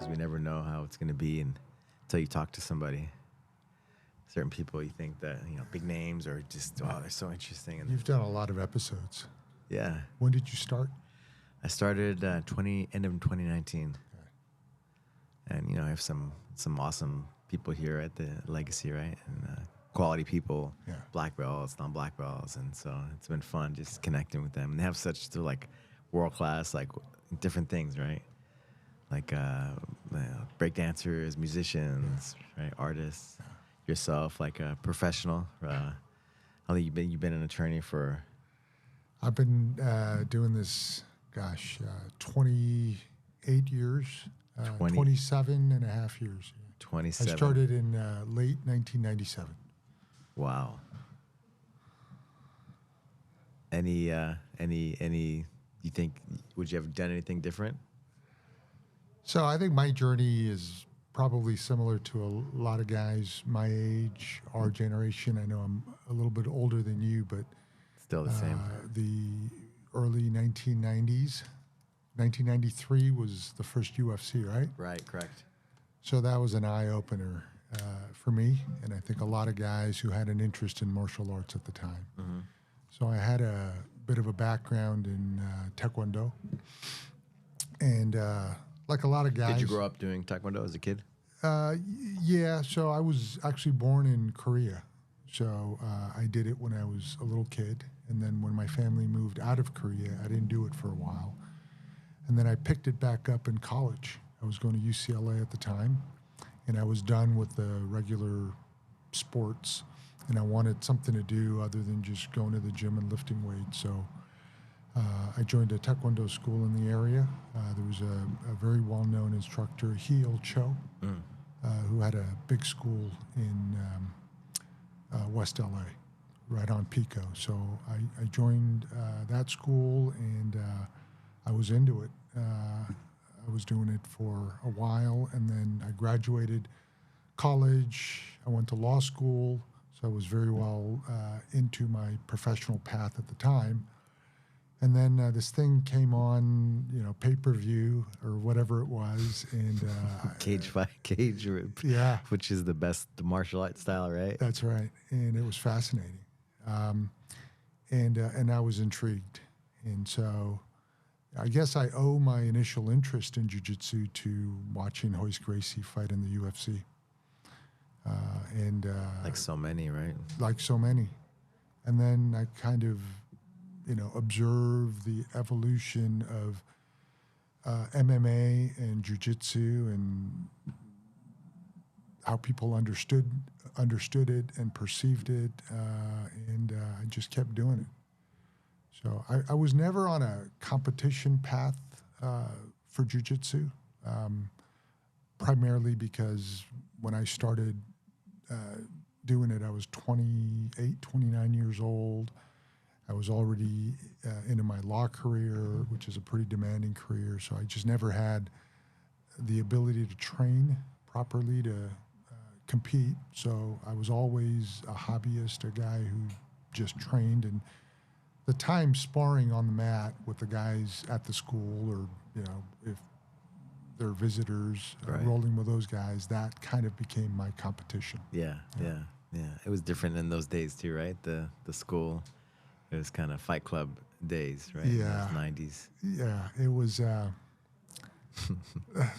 because we never know how it's going to be until you talk to somebody. Certain people you think that, big names are just, they're so interesting. And You've done a lot of episodes. yeah. When did you start? I started end of 2019. Okay. And, I have some awesome people here at the Legacy, right? And quality people, black belts, non-black belts. And so it's been fun just connecting with them. And they have they're like world-class, like different things, right? Like break dancers, musicians, right? Artists. Yourself, like a professional. How long you've been an attorney for? I've been doing this, 28 years, 27 and a half years. 27. I started in late 1997. Wow. Any? You think would you have done anything different? So I think my journey is probably similar to a lot of guys my age, our generation. I know I'm a little bit older than you, but still the same. The early 1990s, 1993 was the first UFC, right? Right, correct. So that was an eye-opener for me, and I think a lot of guys who had an interest in martial arts at the time. Mm-hmm. So I had a bit of a background in Taekwondo, and like a lot of guys. Did you grow up doing Taekwondo as a kid? Yeah, so I was actually born in Korea. So I did it when I was a little kid. And then when my family moved out of Korea, I didn't do it for a while. And then I picked it back up in college. I was going to UCLA at the time. And I was done with the regular sports. And I wanted something to do other than just going to the gym and lifting weights. So I joined a Taekwondo school in the area. There was a very well-known instructor, Heel Cho, who had a big school in West LA, right on Pico. So I joined that school, and I was into it. I was doing it for a while, and then I graduated college. I went to law school, so I was very well into my professional path at the time. And then this thing came on, pay-per-view or whatever it was, and Cage, yeah, which is the best martial arts style, right? That's right, and it was fascinating, and I was intrigued, and so I guess I owe my initial interest in jiu-jitsu to watching Royce Gracie fight in the UFC, and like so many, right? Like so many, and then I kind of observe the evolution of MMA and jiu-jitsu and how people understood it and perceived it, and I just kept doing it. So I was never on a competition path for jiu-jitsu, primarily because when I started doing it, I was 28, 29 years old. I was already into my law career, which is a pretty demanding career, so I just never had the ability to train properly to compete. So I was always a hobbyist, a guy who just trained, and the time sparring on the mat with the guys at the school, or if they're visitors, rolling with those guys, that kind of became my competition. Yeah. It was different in those days too, right? The school. It was kind of Fight Club days, right? Yeah. In the 90s. Yeah, it was the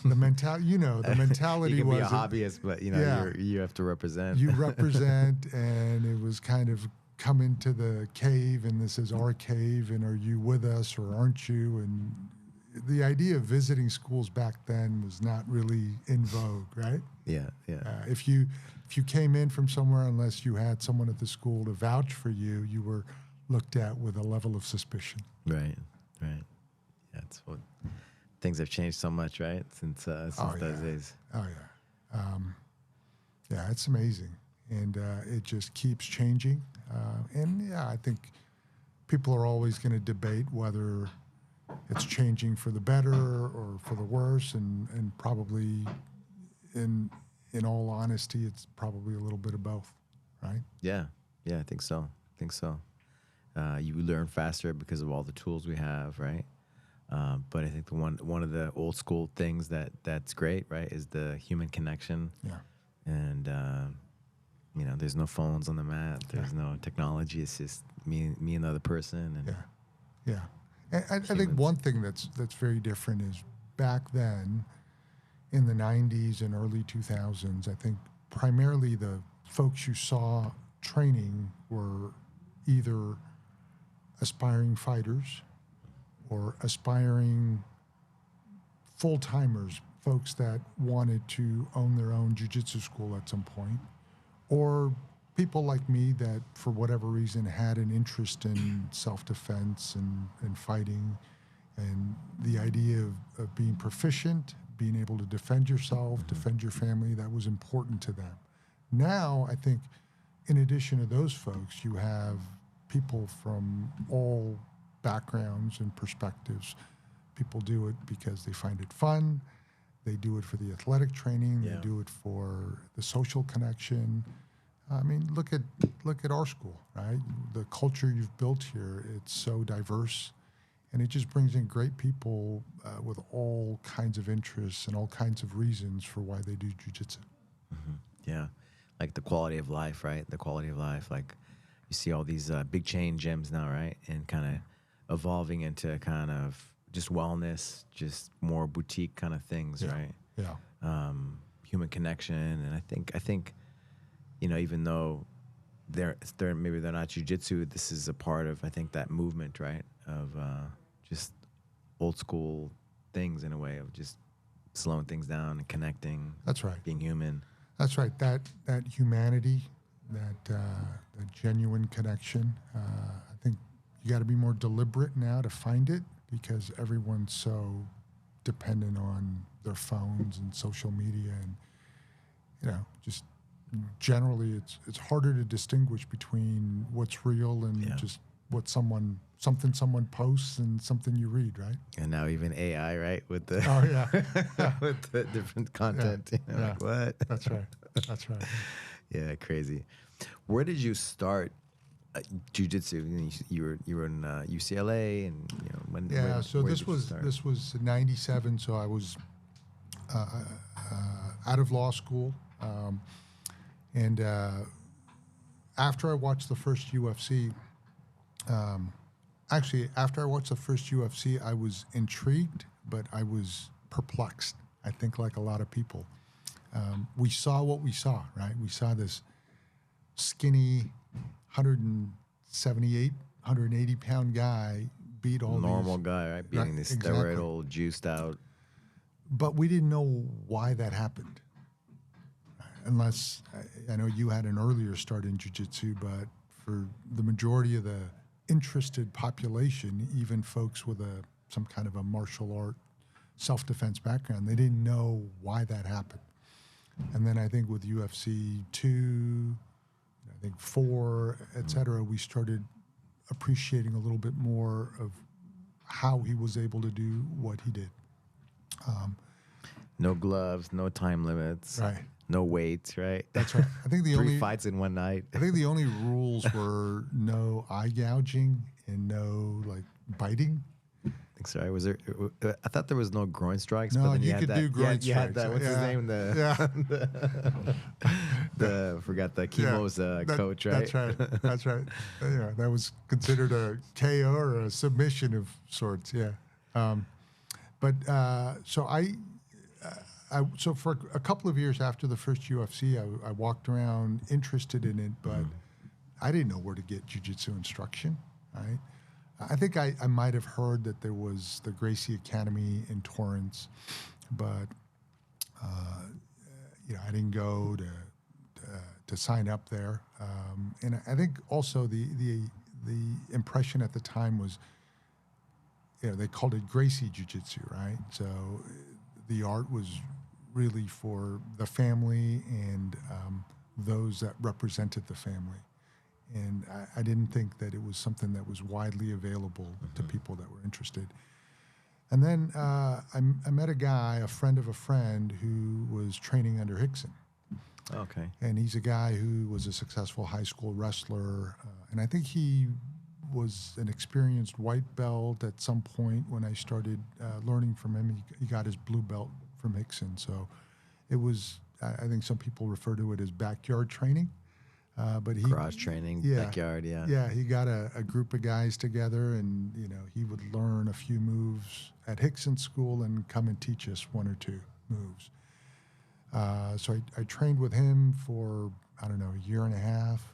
mentality. The mentality you can was be a hobbyist, but you have to represent. You represent, and it was kind of come into the cave, and this is our cave, and are you with us or aren't you? And the idea of visiting schools back then was not really in vogue, right? Yeah. If you came in from somewhere, unless you had someone at the school to vouch for you, you were looked at with a level of suspicion. Right. Yeah, it's what things have changed so much, right? Since those days. Oh yeah, yeah, it's amazing, and it just keeps changing. And yeah, I think people are always going to debate whether it's changing for the better or for the worse, and probably, in all honesty, it's probably a little bit of both, right? Yeah, I think so. You learn faster because of all the tools we have, right? But I think the one of the old school things that's great, right, is the human connection. Yeah. And you know, there's no phones on the mat. There's no technology. It's just me and the other person. And yeah. And I think one thing that's very different is back then, in the 90s and early 2000s, I think primarily the folks you saw training were either aspiring fighters or aspiring full-timers, folks that wanted to own their own jiu-jitsu school at some point, or people like me that, for whatever reason, had an interest in self-defense and fighting, and the idea of being proficient, being able to defend yourself, defend your family, that was important to them. Now, I think, in addition to those folks, you have people from all backgrounds and perspectives. People do it because they find it fun. They do it for the athletic training. Yeah. They do it for the social connection. I mean, look at our school, right? The culture you've built here, it's so diverse, and it just brings in great people with all kinds of interests and all kinds of reasons for why they do jiu-jitsu. Mm-hmm. Yeah, like the quality of life, right? The quality of life. Like you see all these big chain gyms now, right? And kind of evolving into kind of just wellness, just more boutique kind of things, right? Yeah. Human connection, and I think, you know, even though they're maybe they're not jiu-jitsu, this is a part of, I think, that movement, right? Of just old school things, in a way, of just slowing things down and connecting. That's right. Being human. That's right. That humanity, that genuine connection. I think you got to be more deliberate now to find it, because everyone's so dependent on their phones and social media, and you know, just generally it's harder to distinguish between what's real and just what something someone posts and something you read, right? And now even AI, right, with the with the different content. You know, like, what? That's right. That's right. Yeah, crazy. Where did you start jiu-jitsu? You were in UCLA, and you know, when? Yeah. So where this was '97. So I was out of law school, and after I watched the first UFC. Actually, after I watched the first UFC, I was intrigued, but I was perplexed. I think, like a lot of people, we saw what we saw, right? We saw this skinny, 178, 180-pound guy beat all normal guy, right? Beating this steroidal, juiced out. But we didn't know why that happened. Unless, I know you had an earlier start in jiu-jitsu, but for the majority of the interested population, even folks with some kind of a martial art self-defense background, they didn't know why that happened. And then I think with UFC 2, I think 4, et cetera, we started appreciating a little bit more of how he was able to do what he did. No gloves, no time limits. Right. No weights, right? That's right. I think three fights in one night. I think the only rules were no eye gouging and no like biting. Sorry, was there? I thought there was no groin strikes. No, but then you could do groin strikes. You had that. What's his name? The forgot the chemo's coach, right? That's right. That's right. Yeah, that was considered a KO or a submission of sorts. Yeah. So for a couple of years after the first UFC, I walked around interested in it, but I didn't know where to get jiu-jitsu instruction, right? I think I might have heard that there was the Gracie Academy in Torrance, but I didn't go to sign up there. And I think also the impression at the time was, they called it Gracie Jiu-Jitsu, right? So the art was really for the family and those that represented the family. And I didn't think that it was something that was widely available to people that were interested. And then I met a guy, a friend of a friend, who was training under Hickson. Okay. And he's a guy who was a successful high school wrestler. And I think he was an experienced white belt at some point when I started learning from him. He got his blue belt from Hickson. So it was, I think some people refer to it as backyard training. But he garage training, backyard, yeah. Yeah, he got a group of guys together, and he would learn a few moves at Hickson School and come and teach us one or two moves. So I trained with him for, I don't know, a year and a half.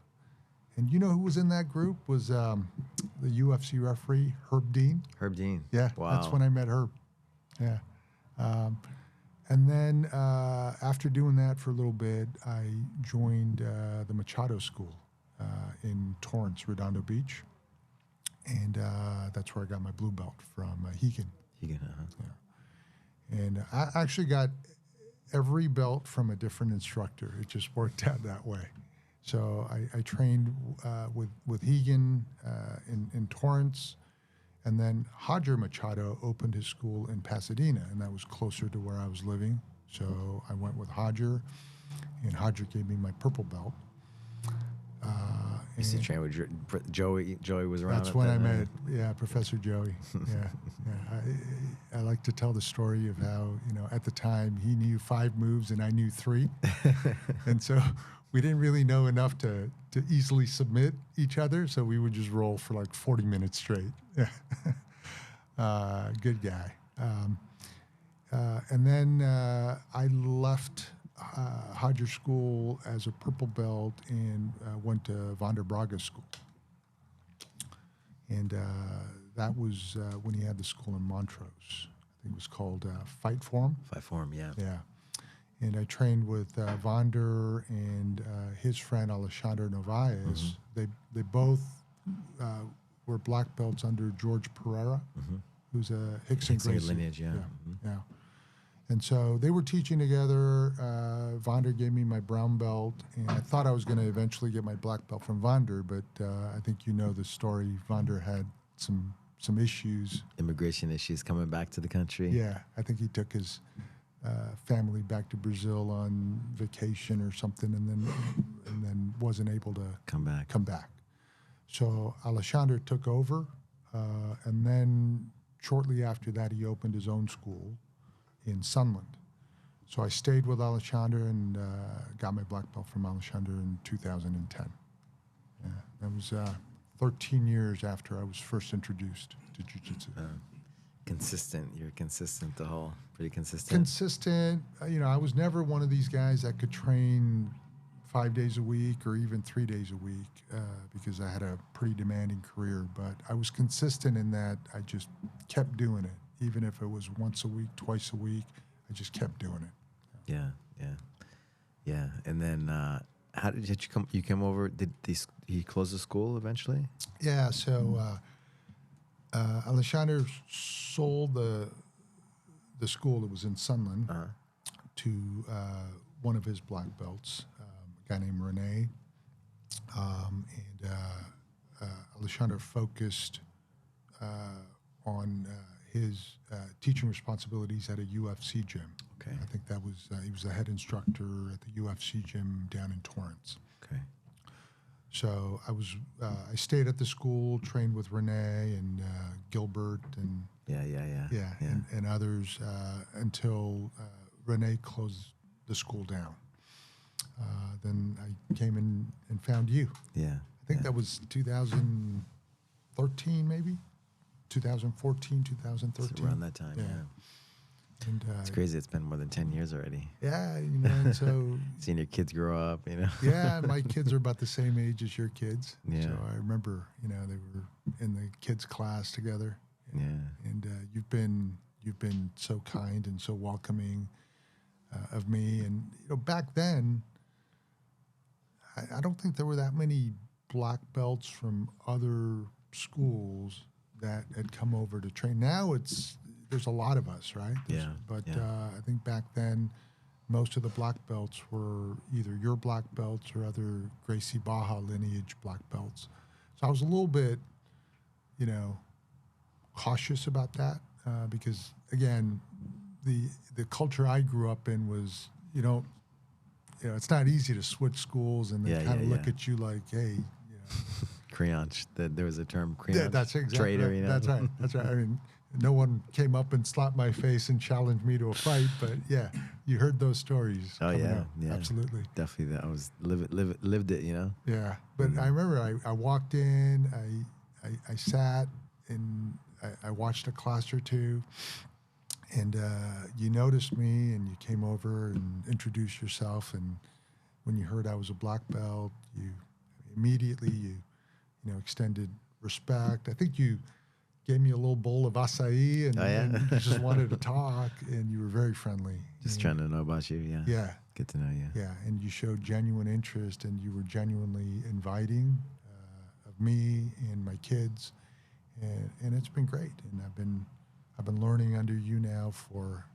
And you know who was in that group was the UFC referee, Herb Dean. Herb Dean. Yeah, wow. That's when I met Herb. Yeah. And then after doing that for a little bit, I joined the Machado School in Torrance, Redondo Beach. And that's where I got my blue belt from Hegan. Hegan, Yeah. And I actually got every belt from a different instructor. It just worked out that way. So I trained with Hegan in Torrance. And then Roger Machado opened his school in Pasadena, and that was closer to where I was living. So I went with Roger, and Roger gave me my purple belt. You used to train with Joey. Joey was around. That's when I met, Professor Joey. I like to tell the story of how, at the time he knew 5 moves and I knew 3, and so we didn't really know enough to easily submit each other, so we would just roll for like 40 minutes straight. Good guy. And then I left Roger School as a purple belt and went to Van der Braga School. And that was when he had the school in Montrose. I think it was called Fight Forum. Fight Forum, yeah. Yeah. And I trained with Vander and his friend Alexander Novaes. Mm-hmm. They both were black belts under George Pereira, who's a Hickson Gracie lineage, yeah. Yeah. And so they were teaching together. Vander gave me my brown belt, and I thought I was going to eventually get my black belt from Vander, but I think you know the story. Vander had some issues. Immigration issues coming back to the country. Yeah, I think he took his family back to Brazil on vacation or something, and then wasn't able to come back. So Alexander took over, and then shortly after that, he opened his own school in Sunland. So I stayed with Alexander and got my black belt from Alexander in 2010. Yeah, that was 13 years after I was first introduced to Jiu-Jitsu. Consistent. You're consistent pretty consistent. Consistent. I was never one of these guys that could train 5 days a week or even 3 days a week because I had a pretty demanding career. But I was consistent in that I just kept doing it. Even if it was once a week, twice a week, I just kept doing it. Yeah. And then how did you come? You came over. Did he close the school eventually? Yeah. So Alexander sold the school that was in Sunland to one of his black belts, a guy named Rene, and Alexander focused on his teaching responsibilities at a UFC gym. Okay. I think that was he was the head instructor at the UFC gym down in Torrance. Okay. So I stayed at the school, trained with Rene and Gilbert and and others until Rene closed the school down. Then I came in and found you. Yeah. I think that was 2013, maybe 2014, 2013. It's around that time. Yeah. And, it's crazy. It's been more than 10 years already. Yeah, and so seeing your kids grow up, Yeah, my kids are about the same age as your kids. Yeah. So I remember, they were in the kids' class together. Yeah. And you've been so kind and so welcoming of me. And back then, I don't think there were that many black belts from other schools that had come over to train. Now there's a lot of us, right? But I think back then, most of the black belts were either your black belts or other Gracie Baja lineage black belts. So I was a little bit, cautious about that because, again, the culture I grew up in was, it's not easy to switch schools and they kind of look at you like, hey, Creonch. That there was a term creonch. Yeah, that's exactly traitor. right. You know? That's right. That's right. I mean, no one came up and slapped my face and challenged me to a fight, but yeah, you heard those stories. Oh yeah, up. yeah, Absolutely. Definitely. That was lived it. You know. Yeah, but I remember I walked in, I sat and I watched a class or two, and you noticed me and you came over and introduced yourself, and when you heard I was a black belt, you immediately you extended respect. I think you gave me a little bowl of Açai, and, and you just wanted to talk, and you were very friendly. Just trying to know about you, yeah. Yeah. Get to know you. Yeah, and you showed genuine interest, and you were genuinely inviting of me and my kids, and it's been great. And I've been learning under you now for,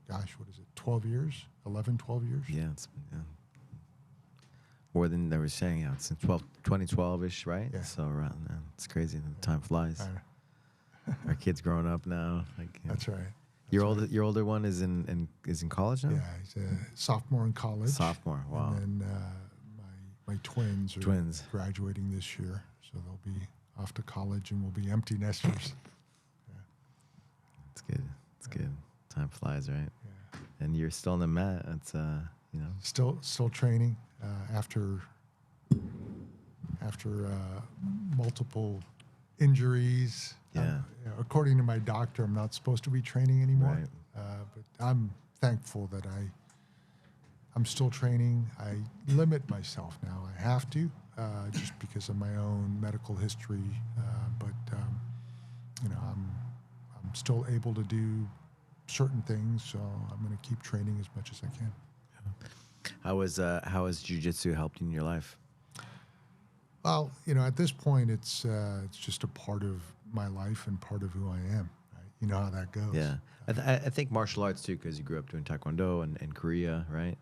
gosh, what is it, 12 years, 11, 12 years? Yeah, it's been more than they were saying. Yeah, since 2012-ish, right? Yeah. So around now, it's crazy. The time flies. Our kid's growing up now. Like, That's right. Your older one is in college now. Yeah, he's a sophomore in college. Sophomore, wow. And then my twins are graduating this year, so they'll be off to college, and we'll be empty nesters. Yeah. It's good. It's good. Time flies, right? Yeah. And you're still on the mat. It's still training after multiple injuries. Yeah. According to my doctor, I'm not supposed to be training anymore. Right. But I'm thankful that I'm still training. I limit myself now. I have to, just because of my own medical history. But I'm still able to do certain things, so I'm going to keep training as much as I can. How has jiu-jitsu helped in your life? Well, at this point, it's just a part of my life and part of who I am. Right? You know how that goes. Yeah, I think martial arts too, because you grew up doing taekwondo in Korea, right?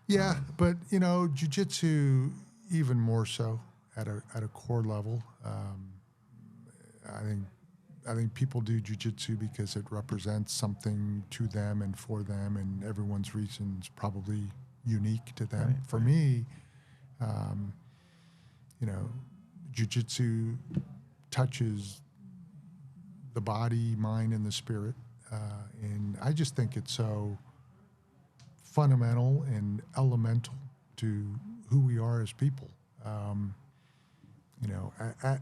Yeah, but jiu-jitsu even more so at a core level. I think people do jiu-jitsu because it represents something to them and for them, and everyone's reason is probably unique to them. Right, for me, jiu-jitsu touches the body, mind, and the spirit, and I just think it's so fundamental and elemental to who we are as people.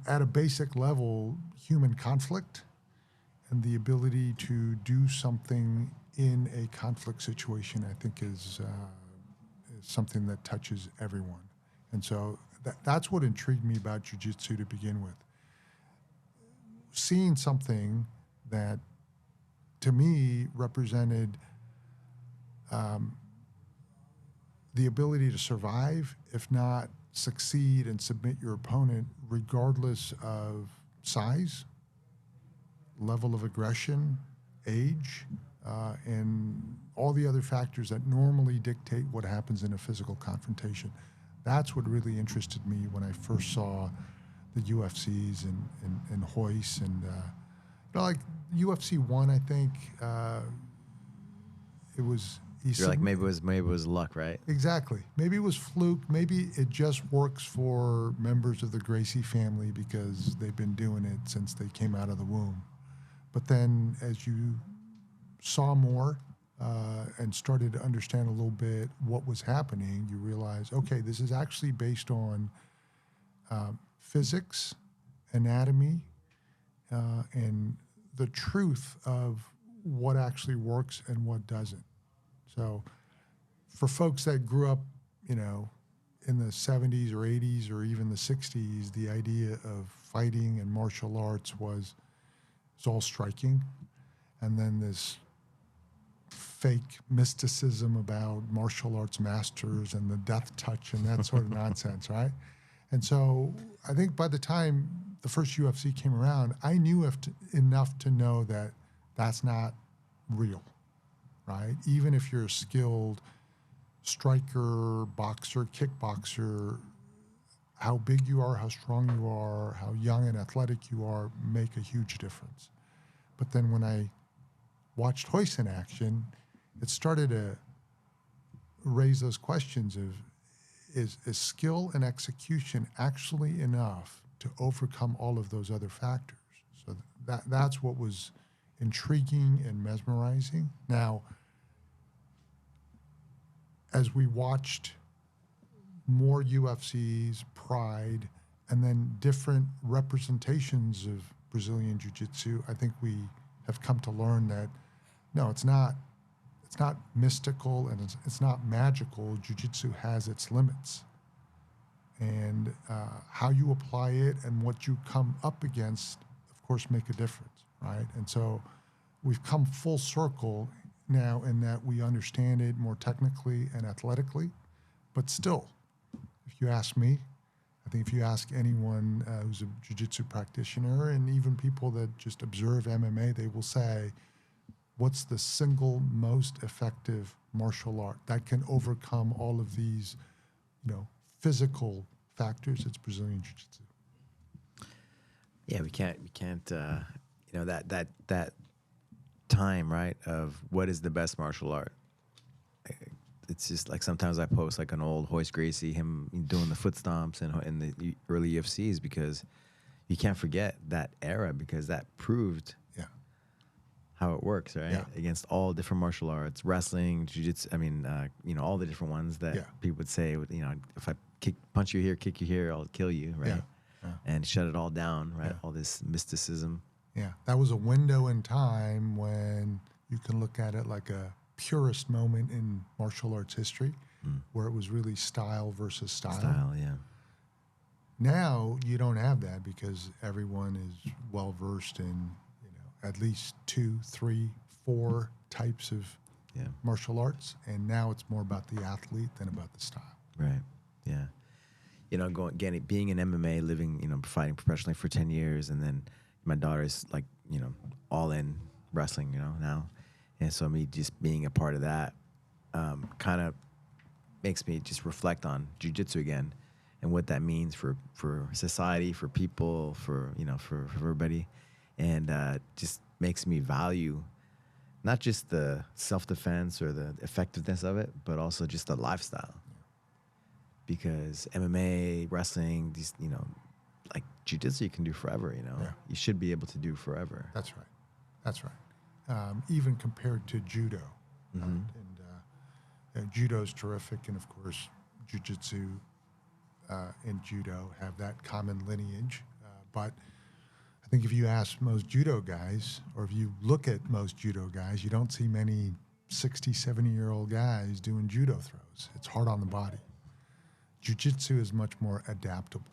At a basic level, human conflict and the ability to do something in a conflict situation, I think, is something that touches everyone. And so that's what intrigued me about jiu-jitsu to begin with. Seeing something that, to me, represented the ability to survive, if not succeed and submit your opponent, regardless of size, level of aggression, age, and all the other factors that normally dictate what happens in a physical confrontation. That's what really interested me when I first saw the UFCs and Royce, and like UFC 1, I think it was. You're like, maybe it was luck, right? Exactly. Maybe it was fluke. Maybe it just works for members of the Gracie family because they've been doing it since they came out of the womb. But then as you saw more and started to understand a little bit what was happening, you realize, okay, this is actually based on physics, anatomy, and the truth of what actually works and what doesn't. So for folks that grew up, in the 70s or 80s or even the 60s, the idea of fighting and martial arts was all striking. And then this fake mysticism about martial arts masters and the death touch and that sort of nonsense, right? And so I think by the time the first UFC came around, I knew enough to know that that's not real. Right? Even if you're a skilled striker, boxer, kickboxer, how big you are, how strong you are, how young and athletic you are, make a huge difference. But then when I watched Royce in action, it started to raise those questions of, is skill and execution actually enough to overcome all of those other factors. So that's what was intriguing and mesmerizing. Now, as we watched more UFCs, Pride, and then different representations of Brazilian Jiu-Jitsu, I think we have come to learn that no, it's not mystical and it's not magical. Jiu-Jitsu has its limits, and how you apply it and what you come up against, of course, make a difference, right? And so we've come full circle now in that we understand it more technically and athletically, but still, if you ask me, I think if you ask anyone who's a jiu-jitsu practitioner and even people that just observe MMA, they will say, what's the single most effective martial art that can overcome all of these, physical factors? It's Brazilian jiu-jitsu. Yeah, we can't, that time, right, of what is the best martial art. It's just like sometimes I post like an old Royce Gracie, him doing the foot stomps in the early UFCs, because you can't forget that era, because that proved how it works, right? Yeah. Against all different martial arts, wrestling, jiu-jitsu, all the different ones that people would say, if I punch you here, kick you here, I'll kill you, right? Yeah. And shut it all down, right? Yeah. All this mysticism. Yeah, that was a window in time when you can look at it like a purest moment in martial arts history, where it was really style versus style. Style, yeah. Now you don't have that because everyone is well versed in at least 2, 3, 4 types of martial arts, and now it's more about the athlete than about the style. Right. Yeah. Being in MMA, living, fighting professionally for 10 years, and then my daughter's like, all in wrestling, now. And so me just being a part of that kind of makes me just reflect on jiu-jitsu again and what that means for society, for people, for everybody. And just makes me value not just the self-defense or the effectiveness of it, but also just the lifestyle. Because MMA, wrestling, these, like jiu-jitsu you can do forever, You should be able to do forever. That's right. Even compared to judo. Mm-hmm. And judo's terrific, and of course, jiu-jitsu and judo have that common lineage. But I think if you ask most judo guys, or if you look at most judo guys, you don't see many 60, 70-year-old guys doing judo throws. It's hard on the body. Jiu-jitsu is much more adaptable.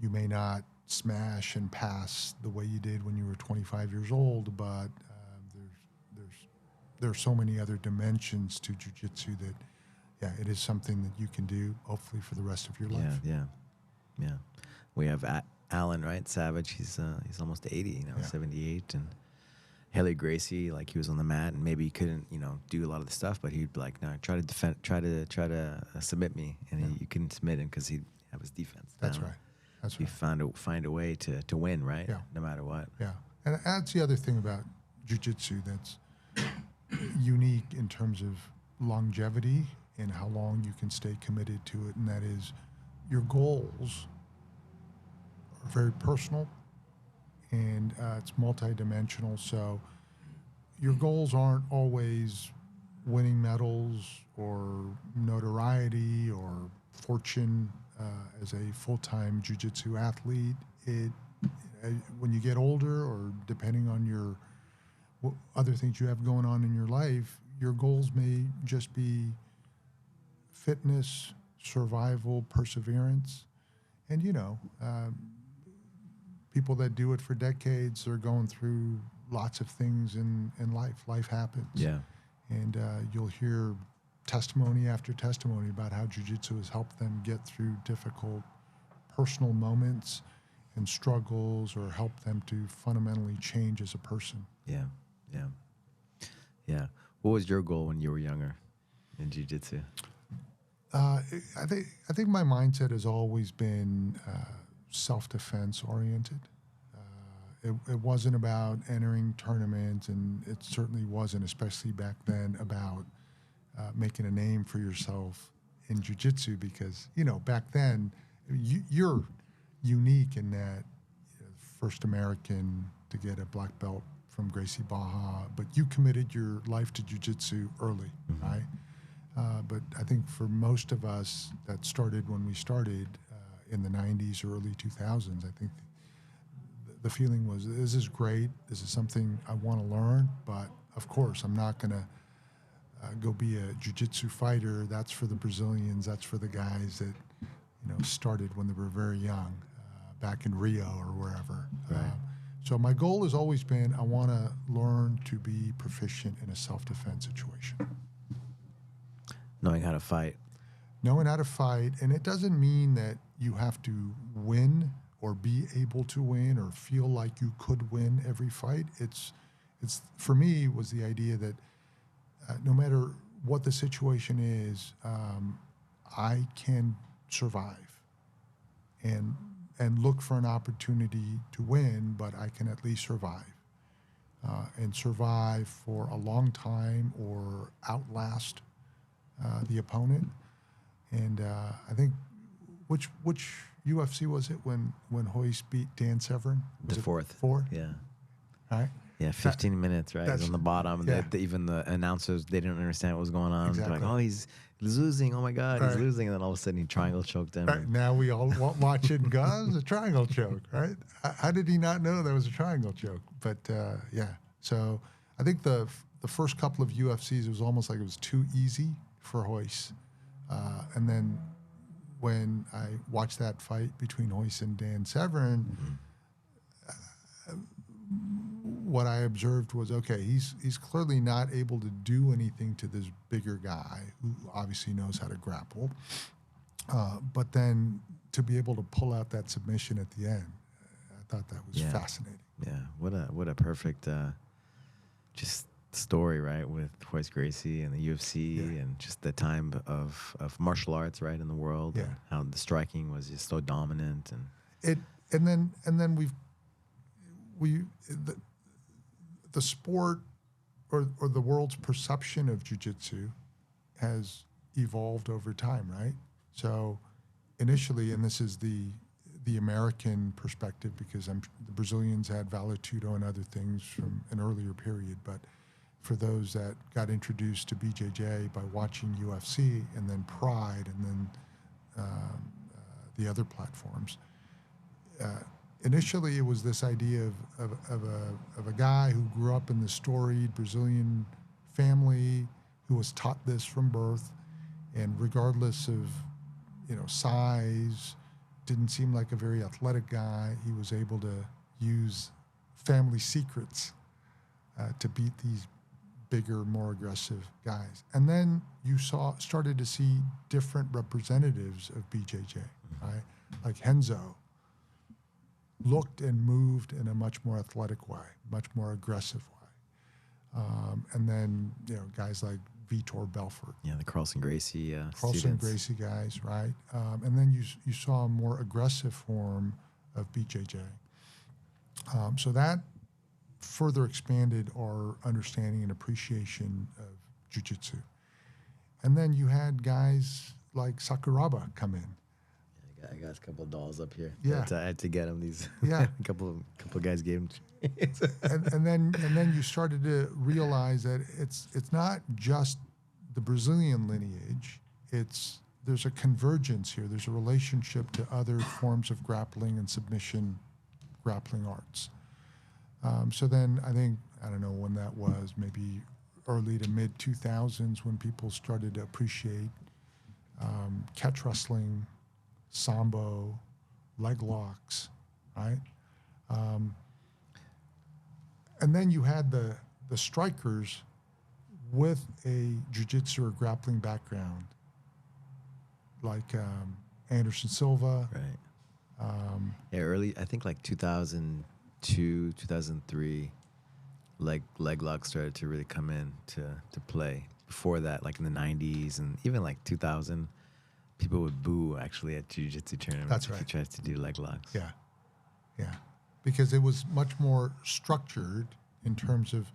You may not smash and pass the way you did when you were 25 years old, but there's so many other dimensions to jiu-jitsu that, it is something that you can do, hopefully, for the rest of your life. Yeah. We have Alan, right? Savage. He's almost 80, 78, and Haley Gracie, like he was on the mat, and maybe he couldn't, do a lot of the stuff, but he'd be like, no, try to submit me, and you couldn't submit him because he'd have his defense down. That's right. You find a way to win, right? Yeah. No matter what. Yeah, and that's the other thing about jiu-jitsu that's unique in terms of longevity and how long you can stay committed to it, and that is your goals are very personal, and it's multidimensional. So your goals aren't always winning medals or notoriety or fortune as a full-time jiu-jitsu athlete. When you get older, or depending on what other things you have going on in your life, your goals may just be fitness, survival, perseverance, and people that do it for decades are going through lots of things in life. Life happens. Yeah. And you'll hear testimony after testimony about how jiu-jitsu has helped them get through difficult personal moments and struggles, or help them to fundamentally change as a person. Yeah. What was your goal when you were younger in jiu-jitsu? I think my mindset has always been self-defense oriented. It wasn't about entering tournaments, and it certainly wasn't, especially back then, about making a name for yourself in jiu-jitsu, because back then you're unique in that first American to get a black belt from Gracie Baja, but you committed your life to jiu-jitsu early, right? But I think for most of us that started when we started in the 90s or early 2000s, I think the feeling was, this is great. This is something I want to learn, but of course I'm not going to go be a jiu-jitsu fighter. That's for the Brazilians. That's for the guys that, started when they were very young, back in Rio or wherever. Right. So my goal has always been, I want to learn to be proficient in a self-defense situation. Knowing how to fight. Knowing how to fight, and it doesn't mean that you have to win or be able to win or feel like you could win every fight. It's for me was the idea that no matter what the situation is, I can survive and look for an opportunity to win, but I can at least survive and survive for a long time or outlast the opponent. And I think which UFC was it when Royce beat Dan Severn? Was The fourth. Fourth? Yeah. Right? Yeah, 15 minutes, right? He's on the bottom. Yeah. Even the announcers, they didn't understand what was going on. Exactly. They're like, oh, he's losing. Oh, my God, he's losing. And then all of a sudden he triangle choked him. Right. Now we all watch it and go, oh, it was a triangle choke, right? How did he not know there was a triangle choke? But, yeah. So I think the first couple of UFCs, it was almost like it was too easy for Royce. And then when I watched that fight between Royce and Dan Severn, what I observed was, okay, he's clearly not able to do anything to this bigger guy who obviously knows how to grapple. But then to be able to pull out that submission at the end, I thought that was fascinating. Yeah, what a perfect just story, right, with Royce Gracie and the UFC and just the time of martial arts, right, in the world. Yeah. And how the striking was just so dominant and then the sport or the world's perception of jiu-jitsu has evolved over time, right? So initially, and this is the American perspective because the Brazilians had Vale Tudo and other things from an earlier period, but for those that got introduced to BJJ by watching UFC and then Pride and then the other platforms, initially it was this idea of a guy who grew up in the storied Brazilian family who was taught this from birth, and regardless of size, didn't seem like a very athletic guy. He was able to use family secrets to beat these bigger, more aggressive guys. And then you started to see different representatives of BJJ, right? Like Renzo looked and moved in a much more athletic way, much more aggressive way. And then, guys like Vitor Belfort. Yeah, the Carlson Gracie Carlson Gracie guys, right? And then you saw a more aggressive form of BJJ. So that further expanded our understanding and appreciation of jiu-jitsu. And then you had guys like Sakuraba come in. I got a couple of dolls up here. Yeah, I had to get them these. Yeah, a couple of guys gave them. and then you started to realize that it's not just the Brazilian lineage. There's a convergence here. There's a relationship to other forms of grappling and submission grappling arts. So then I don't know when that was, maybe early to mid 2000s when people started to appreciate catch wrestling, sambo, leg locks, right? And then you had the strikers with a jiu-jitsu or grappling background, like Anderson Silva. Right. Early, I think like 2002, 2003, leg locks started to really come in to play. Before that, like in the 90s and even like 2000, people would boo actually at jiu-jitsu tournaments. That's right. If you tried to do leg locks. Yeah, yeah, because it was much more structured in terms of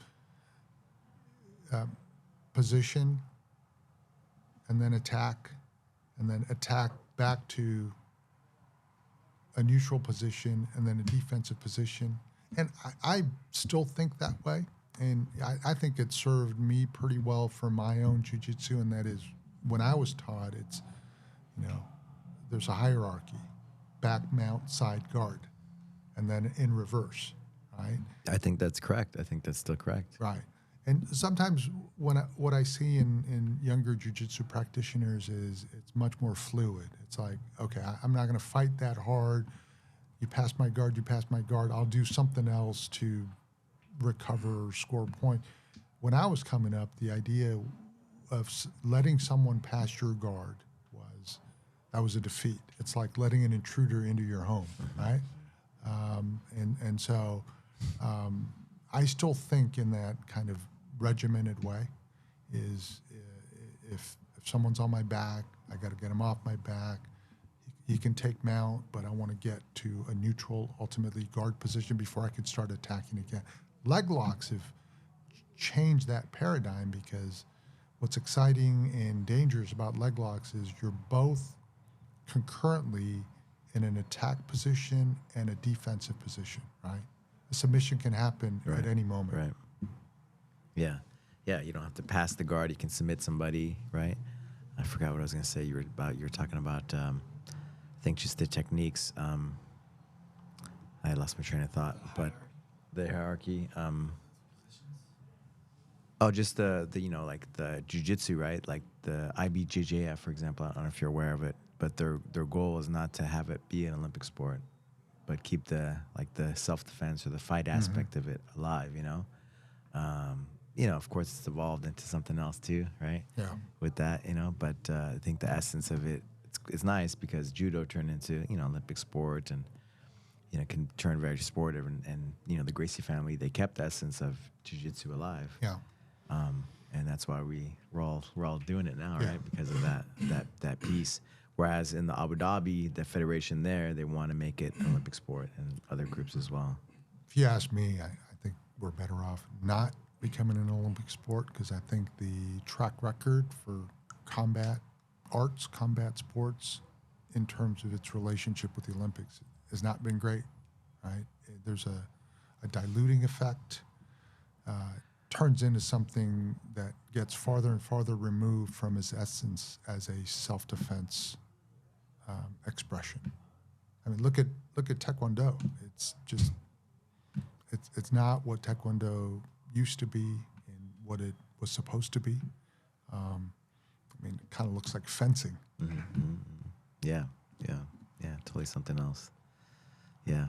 position, and then attack back to a neutral position, and then a defensive position. And I still think that way. And I think it served me pretty well for my own jiu-jitsu, and that is when I was taught, it's, there's a hierarchy, back mount, side guard, and then in reverse, right? I think that's correct. I think that's still correct. Right. And sometimes what I see in younger jiu-jitsu practitioners is it's much more fluid. It's like, okay, I'm not going to fight that hard. You pass my guard, I'll do something else to recover or score a point. When I was coming up, the idea of letting someone pass your guard that was a defeat. It's like letting an intruder into your home, right? So I still think in that kind of regimented way is if someone's on my back, I got to get him off my back. He can take mount, but I want to get to a neutral, ultimately guard position before I can start attacking again. Leg locks have changed that paradigm, because what's exciting and dangerous about leg locks is you're both concurrently in an attack position and a defensive position, right? A submission can happen at any moment. Right. Yeah. Yeah, you don't have to pass the guard. You can submit somebody, right? I forgot what I was going to say. You were talking about, I think, just the techniques. I lost my train of thought, but the hierarchy. Just the like the jiu-jitsu, right? Like the IBJJF, for example. I don't know if you're aware of it, but their goal is not to have it be an Olympic sport, but keep the self-defense or the fight aspect of it alive. Of course, it's evolved into something else too, right? Yeah. With that, but I think the essence of it, it's nice because judo turned into Olympic sport, and can turn very sportive, and the Gracie family, they kept the essence of jiu-jitsu alive. Yeah. And that's why we're all doing it now, right? Because of that piece. Whereas in the Abu Dhabi, the federation there, they want to make it an Olympic sport, and other groups as well. If you ask me, I think we're better off not becoming an Olympic sport, because I think the track record for combat arts, combat sports, in terms of its relationship with the Olympics, has not been great, right? There's a diluting effect. Turns into something that gets farther and farther removed from its essence as a self-defense expression. I mean, look at Taekwondo. It's just it's not what Taekwondo used to be and what it was supposed to be. It kind of looks like fencing. Mm-hmm. Yeah, totally something else. Yeah,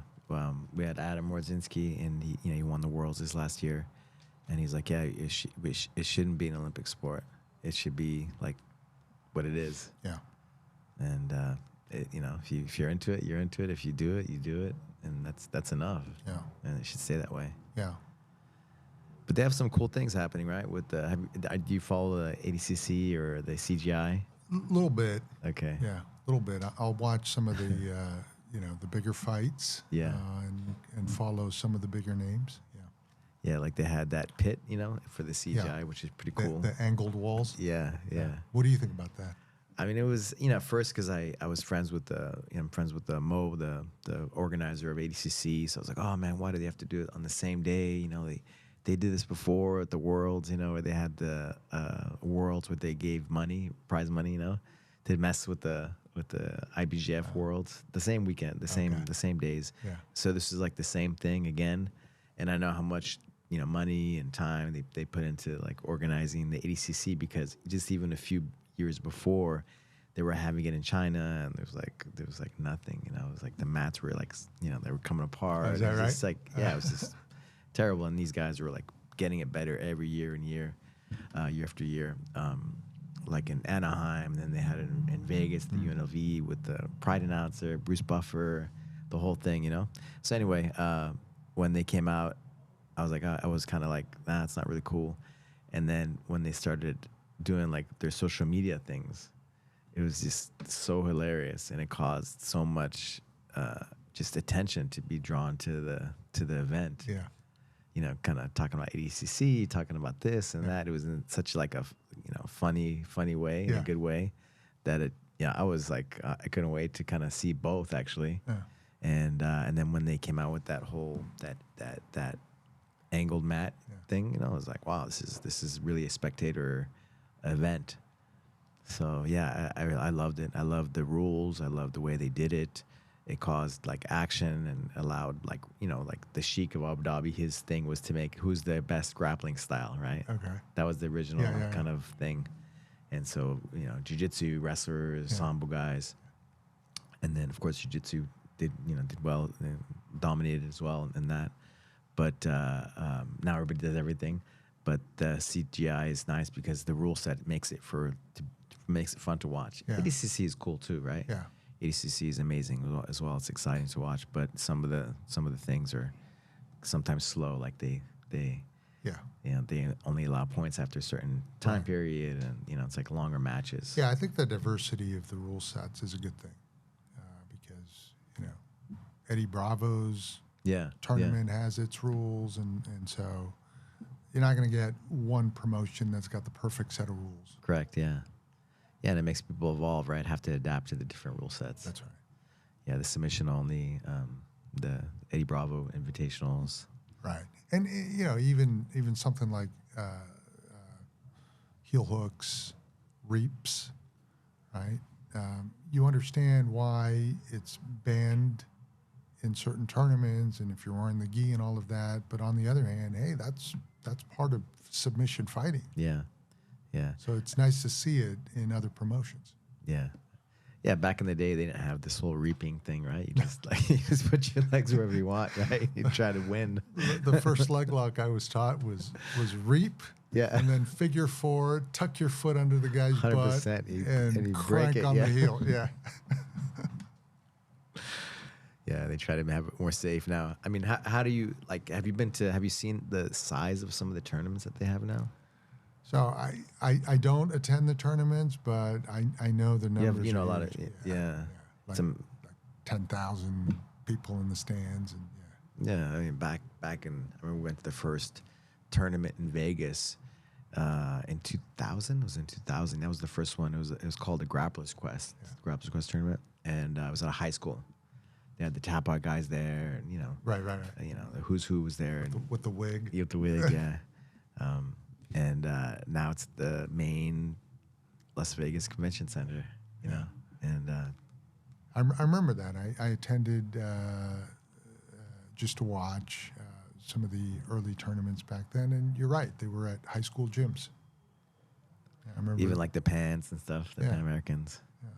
we had Adam Wardzinski, and he won the Worlds this last year. And he's like, yeah, it shouldn't be an Olympic sport. It should be like what it is. Yeah. And if you're into it, you're into it. If you do it, you do it, and that's enough. Yeah. And it should stay that way. Yeah. But they have some cool things happening, right? With do you follow the ADCC or the CGI? A little bit. Okay. Yeah, a little bit. I'll watch some of the the bigger fights. Yeah. And follow some of the bigger names. Yeah, like they had that pit, for the CGI, which is pretty cool. The angled walls. Yeah. What do you think about that? I mean, it was, at first, because I was friends with I'm friends with Mo, the organizer of ADCC. So I was like, oh man, why do they have to do it on the same day? They did this before at the Worlds, where they had the Worlds where they gave prize money, to mess with the IBJF Worlds the same weekend, the same days. Yeah. So this is like the same thing again, and I know how much money and time they put into like organizing the ADCC, because just even a few years before, they were having it in China, and there was like nothing. It was like the mats were like they were coming apart. Is that right? Just like it was just terrible. And these guys were like getting it better every year and year after year. Like in Anaheim, and then they had it in Vegas, the UNLV with the Pride announcer, Bruce Buffer, the whole thing. So anyway, when they came out, I was like, I was kind of like, nah, it's not really cool. And then when they started doing like their social media things, it was just so hilarious, and it caused so much just attention to be drawn to the event. Yeah. Kind of talking about ADCC, talking about this and that. It was in such like a funny way, in a good way, that I was like, I couldn't wait to kind of see both actually. Yeah. And then when they came out with that whole that angled mat thing, you know, I was like, wow, this is really a spectator event. So yeah, I loved it. I loved the rules. I loved the way they did it. It caused like action and allowed, like, you know, like the Sheik of Abu Dhabi, his thing was to make who's the best grappling style, right? Okay. That was the original kind of thing. And so, you know, jiu-jitsu wrestlers, sambo guys, and then of course jiu-jitsu did well, and dominated as well in that. But now everybody does everything. But the CGI is nice because the rule set makes it fun to watch. Yeah. ADCC is cool too, right? Yeah. ADCC is amazing as well. It's exciting to watch, but some of the things are sometimes slow. Like they they only allow points after a certain time period, and you know, it's like longer matches. Yeah, I think the diversity of the rule sets is a good thing, because, you know, Eddie Bravo's tournament has its rules, and so you're not going to get one promotion that's got the perfect set of rules. Correct. Yeah. Yeah, and it makes people evolve, right? Have to adapt to the different rule sets. That's right. Yeah, the submission only, the Eddie Bravo invitationals. Right, and you know, even something like heel hooks, reaps, right? You understand why it's banned in certain tournaments, and if you're wearing the gi and all of that. But on the other hand, hey, that's part of submission fighting. Yeah. Yeah. So it's nice to see it in other promotions. Yeah. Yeah, back in the day, they didn't have this whole reaping thing, right? You just put your legs wherever you want, right? You try to win. The first leg lock I was taught was reap, and then figure four, tuck your foot under the guy's 100%, butt, and you crank break it, on the heel. Yeah. Yeah, they try to have it more safe now. I mean, how do you, like, have you seen the size of some of the tournaments that they have now? So I don't attend the tournaments, but I know the numbers. You know, a lot of like 10,000 people in the stands, and I mean, back in, I remember we went to the first tournament in Vegas in 2000. It was in 2000. That was the first one. It was called the Grappler's Quest, Grappler's Quest tournament, and it was at a high school. They had the tap out guys there, and, you know, right. You know, the who's who was there, with the wig. With the wig, yeah. And now it's the main Las Vegas Convention Center, you know. And I remember that. I attended just to watch some of the early tournaments back then, and you're right, they were at high school gyms. I remember even like the Pans and stuff, the Pan Americans. Yeah.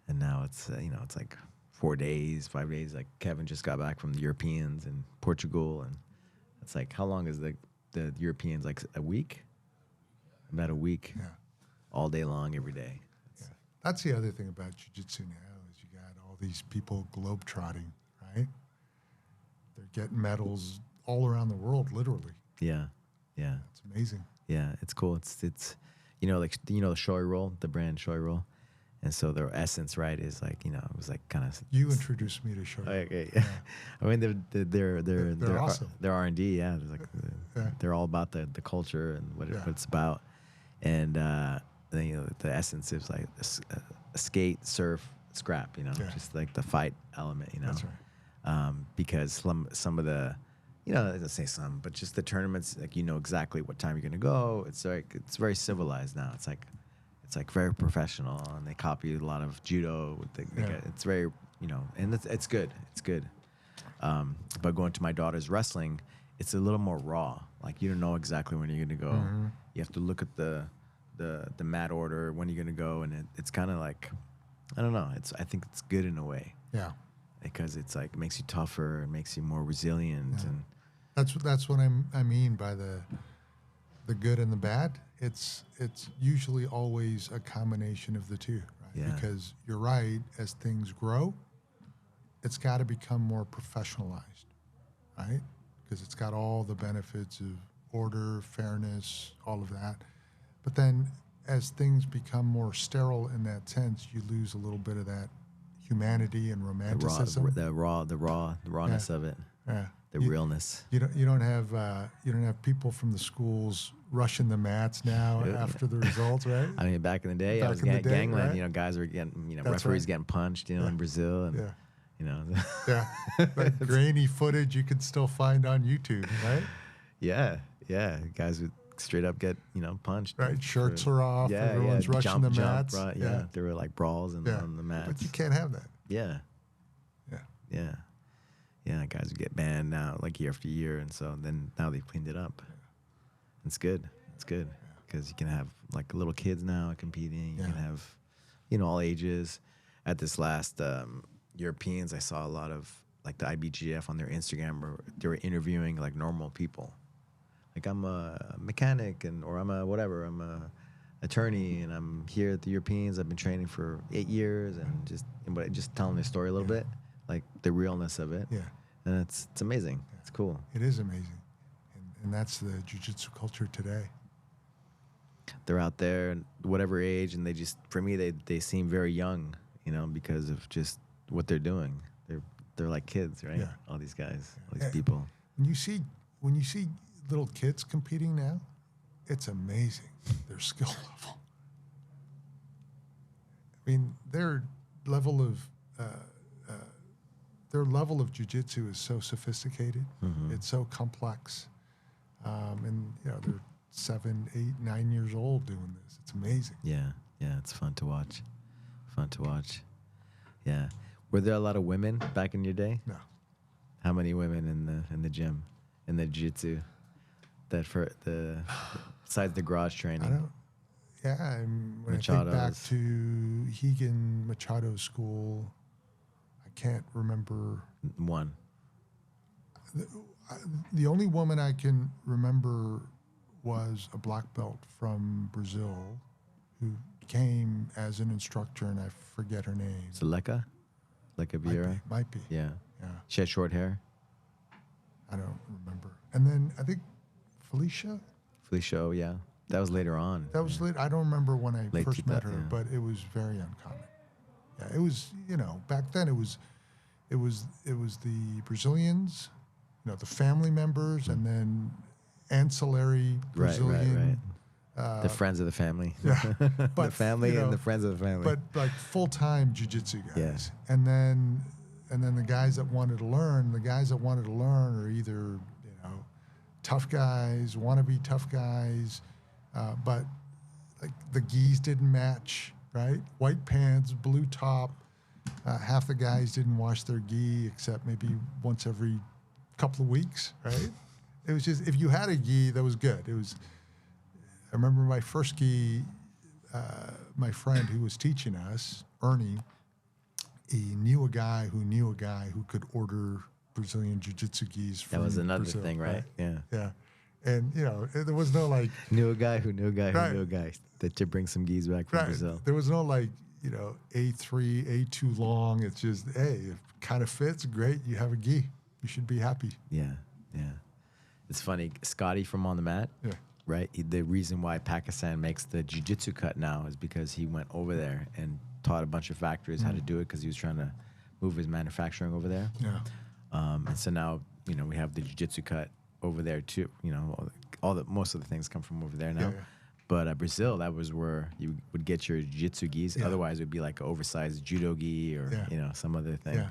And now it's it's like 4 days, 5 days. Like Kevin just got back from the Europeans in Portugal, and it's like, how long is the Europeans, like a week? About a week. Yeah. All day long, every day. Yeah. That's the other thing about jiu-jitsu now, is you got all these people globetrotting, right? They're getting medals all around the world, literally. Yeah. Yeah. It's amazing. Yeah, it's cool. It's you know, like, you know, the shoy roll, the brand shoy roll. And so their essence, right, is like, you know, it was like kind of. You introduced me to shoy roll. Okay. Yeah. I mean, they're awesome. They're R&D. Yeah, there's like they're all about the culture and what it's about. And then, you know, the essence is like a skate, surf, scrap. You know, just like the fight element. You know, that's right. Because some of the, you know, let's say some, but just the tournaments, like, you know exactly what time you're gonna go. It's very civilized now. It's like very professional, and they copy a lot of judo. It's very, you know, and it's good. It's good. But going to my daughter's wrestling, it's a little more raw. Like, you don't know exactly when you're gonna go. Mm-hmm. You have to look at the mat order, when you're gonna go, and it's kind of like, I don't know. I think it's good in a way. Yeah. Because it's like, makes you tougher, it makes you more resilient, and that's what I mean by the good and the bad. It's usually always a combination of the two, right? Yeah. Because you're right, as things grow, it's got to become more professionalized, right? Because it's got all the benefits of order, fairness, all of that. But then as things become more sterile in that sense, you lose a little bit of that humanity and romanticism. The rawness of it. Yeah. The realness. You don't have people from the schools rushing the mats now after the results, right? I mean, back in the day, I was gangland. right? You know, guys were getting, you know, That's referees right. getting punched, you know, in Brazil, and you You know. Yeah, like grainy footage you could still find on YouTube, right? Yeah, guys would straight up get punched. Right, shirts are off. Everyone's rushing the mats. Right, yeah, there were like brawls on the mats. But you can't have that. Yeah. Guys would get banned now, like year after year, and so then now they've cleaned it up. Yeah. It's good. It's good because you can have like little kids now competing. You can have, all ages. At this last Europeans, I saw a lot of like the IBGF on their Instagram where they were interviewing like normal people. Like I'm a mechanic or I'm a whatever. I'm a attorney and I'm here at the Europeans. I've been training for 8 years and just telling their story a little bit, like the realness of it. Yeah. And it's amazing. Yeah. It's cool. It is amazing. And that's the jiu-jitsu culture today. They're out there, whatever age, and for me, they seem very young, because of just what they're doing. They're like kids, right? Yeah. All these guys, all these people. When you see little kids competing now, it's amazing, their skill level. I mean, their level of jiu-jitsu is so sophisticated. Mm-hmm. It's so complex. And they're 7, 8, 9 years old doing this. It's amazing. Yeah, it's fun to watch. Yeah. Were there a lot of women back in your day? No. How many women in the gym, in the jiu-jitsu? Besides the garage training. I don't. Yeah, when I think back to Hegan Machado's school, I can't remember one. The only woman I can remember was a black belt from Brazil who came as an instructor, and I forget her name. Is it Leka Vieira? Might be. Yeah. She had short hair? I don't remember. And then I think Felicia, yeah. That was later on. That was late. I don't remember when I first met her, yeah. but it was very uncommon. Yeah, it was, back then it was the Brazilians, the family members, and then ancillary Brazilian. The friends of the family. Yeah. But, the family and the friends of the family. But like full-time jiu-jitsu guys. Yes. And then the guys that wanted to learn, are either, tough guys, wannabe tough guys, but like the gis didn't match, right? White pants, blue top. Half the guys didn't wash their gi except maybe once every couple of weeks, right? It was just, if you had a gi, that was good. I remember my first gi, my friend who was teaching us, Ernie, he knew a guy who could order Brazilian jiu-jitsu gis from That was another Brazil, thing, right? Yeah. Yeah. And, there was no like... Knew a guy who knew a guy who knew a guy that to bring some gis back from Brazil. There was no like, A3, A2 long. It's just, hey, if it kind of fits, great. You have a gi. You should be happy. Yeah. It's funny. Scotty from On the Mat, right? The reason why Pakistan makes the jiu-jitsu cut now is because he went over there and taught a bunch of factories how to do it because he was trying to move his manufacturing over there. Yeah. And so now, we have the jiu-jitsu cut over there too. Most of the things come from over there now. Yeah. But Brazil, that was where you would get your jiu-jitsu gis. Yeah. Otherwise, it would be like an oversized judo gi or some other thing.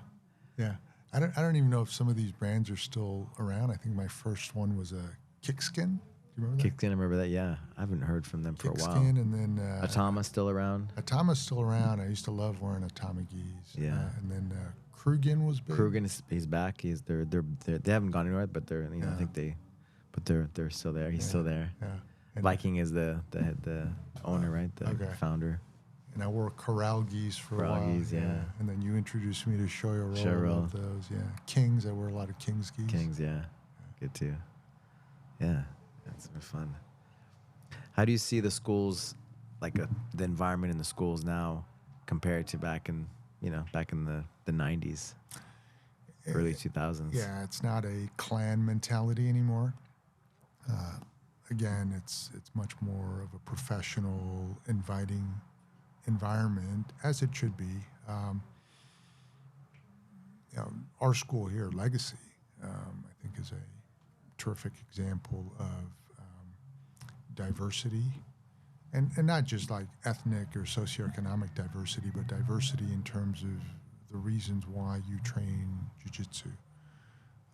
Yeah. I don't even know if some of these brands are still around. I think my first one was a Kickskin. Do you remember that? Kickskin, I remember that. Yeah, I haven't heard from them for a while. Kickskin, and then Atama's still around. Atama's still around. I used to love wearing Atama gis. Yeah. And then Krugen was big. Krugen he's back. They haven't gone anywhere, but I think they're still there. He's still there. Yeah. And Viking is the owner, right? The founder. And I wore Corral gis for a while. Gis, yeah. And then you introduced me to Shoyo Roll. Shoyo Roll. Those, yeah. Kings, I wear a lot of Kings gis. Kings, yeah. Good too. Yeah, it's been fun. How do you see the schools, like the environment in the schools now, compared to back in the 90s, early 2000s? Yeah, it's not a clan mentality anymore. Again, it's much more of a professional, inviting environment, as it should be. Our school here, Legacy, I think is a terrific example of diversity, and not just like ethnic or socioeconomic diversity, but diversity in terms of the reasons why you train jiu-jitsu.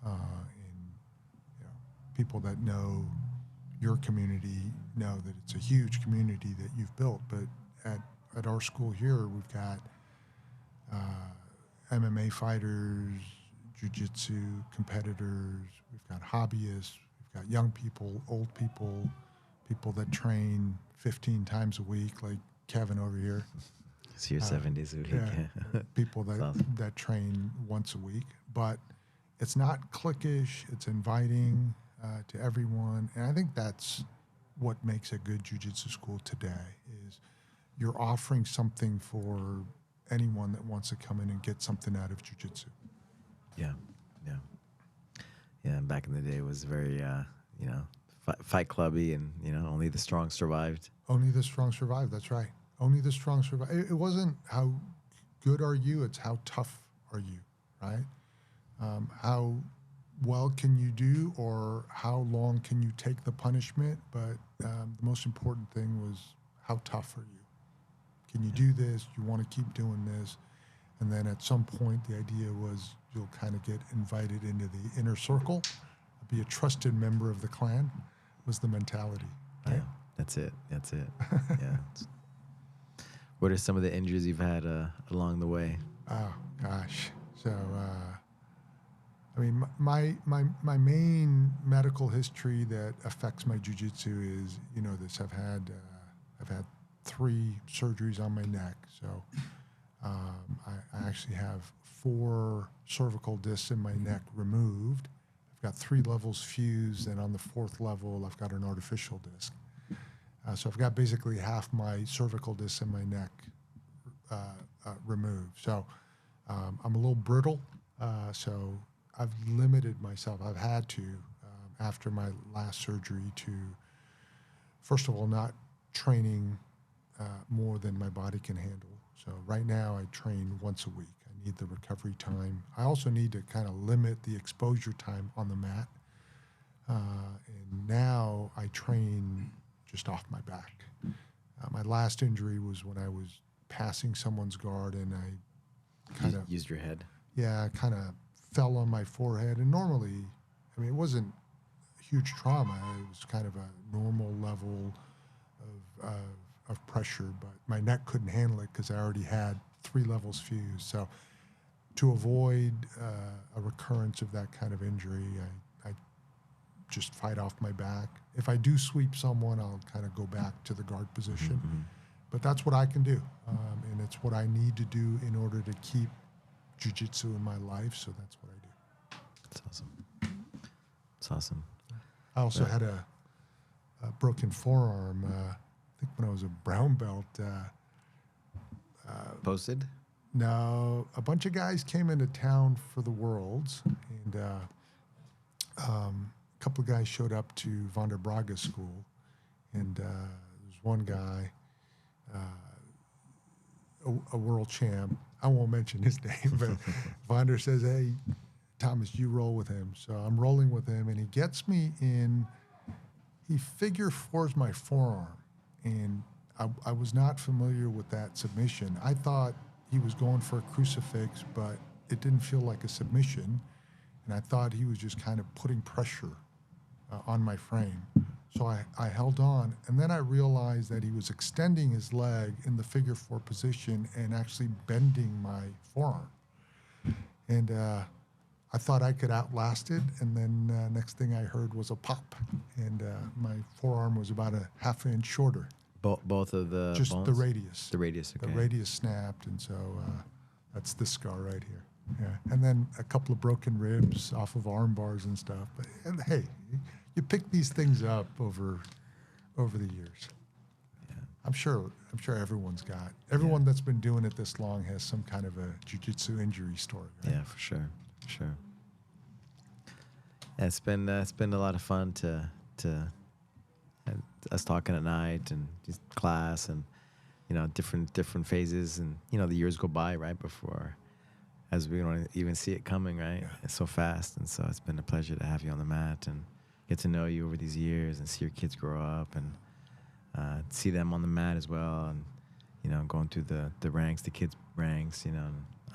And people that know your community know that it's a huge community that you've built. But at our school here, we've got MMA fighters, jiu-jitsu competitors, we've got hobbyists, we've got young people, old people, people that train 15 times a week, like Kevin over here. It's here 7 days a week. Yeah, people that train once a week. But it's not cliquish, it's inviting to everyone. And I think that's what makes a good jiu-jitsu school today, is you're offering something for anyone that wants to come in and get something out of jiu-jitsu. Yeah. And back in the day, it was very, fight clubby, and only the strong survived. Only the strong survive. That's right. Only the strong survive. It wasn't how good are you; it's how tough are you, right? How well can you do, or how long can you take the punishment? But the most important thing was, how tough are you? Can you do this? You want to keep doing this? And then at some point, the idea was you'll kind of get invited into the inner circle, be a trusted member of the clan, was the mentality. Right? Yeah, that's it. Yeah. What are some of the injuries you've had along the way? Oh, gosh. So, I mean, my main medical history that affects my jiu-jitsu is, this. I've had 3 surgeries on my neck. So I actually have 4 cervical discs in my neck removed. I've got 3 levels fused, and on the 4th level, I've got an artificial disc. So I've got basically half my cervical disc in my neck removed. So I'm a little brittle. So I've limited myself. I've had to, after my last surgery, to, first of all, not training more than my body can handle. So right now I train once a week. I need the recovery time. I also need to kind of limit the exposure time on the mat. And now I train just off my back. My last injury was when I was passing someone's guard, and I kind of used your head. Yeah, I kind of fell on my forehead. And normally, I mean, it wasn't huge trauma. It was kind of a normal level of pressure, but my neck couldn't handle it because I already had 3 levels fused. So to avoid a recurrence of that kind of injury, I just fight off my back. If I do sweep someone, I'll kind of go back to the guard position. Mm-hmm. But that's what I can do, and it's what I need to do in order to keep jiu-jitsu in my life, so that's what I do. That's awesome. That's awesome. I also had a broken forearm, I think when I was a brown belt. Posted? No, a bunch of guys came into town for the Worlds, and a couple of guys showed up to Van der Braga's school, and there's one guy, a world champ. I won't mention his name, but Van der says, "Hey, Thomas, you roll with him." So I'm rolling with him, and he gets me in. He figure fours my forearm, and I was not familiar with that submission. I thought he was going for a crucifix, but it didn't feel like a submission, and I thought he was just kind of putting pressure on my frame. So I held on, and then I realized that he was extending his leg in the figure 4 position and actually bending my forearm. And I thought I could outlast it, and then next thing I heard was a pop, and my forearm was about a ½ inch shorter. Both of the just bones? The radius. The radius, okay. The radius snapped, and so that's this scar right here. Yeah, and then a couple of broken ribs off of arm bars and stuff. But and hey, you pick these things up over the years. Yeah. I'm sure everyone that's been doing it this long has some kind of a jiu-jitsu injury story. Right? Yeah, for sure. Yeah, it's been a lot of fun to us talking at night and just class and different phases, and the years go by right before, as we don't even see it coming, right? Yeah. It's so fast, and so it's been a pleasure to have you on the mat and get to know you over these years and see your kids grow up and see them on the mat as well, and going through the ranks, the kids ranks,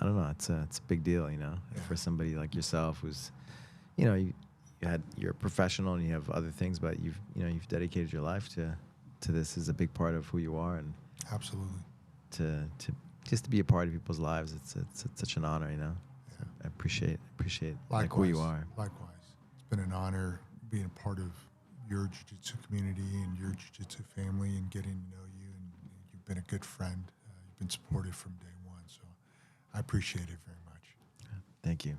I don't know. It's a big deal, you know, for somebody like yourself who's, you know, you're a professional and you have other things, but you've dedicated your life to this is a big part of who you are, and absolutely to just to be a part of people's lives. It's such an honor, you know. So I appreciate like who you are. Likewise, it's been an honor being a part of your jiu-jitsu community and your jiu-jitsu family and getting to know you, and you've been a good friend. You've been supportive from day one, so I appreciate it very much. Thank you.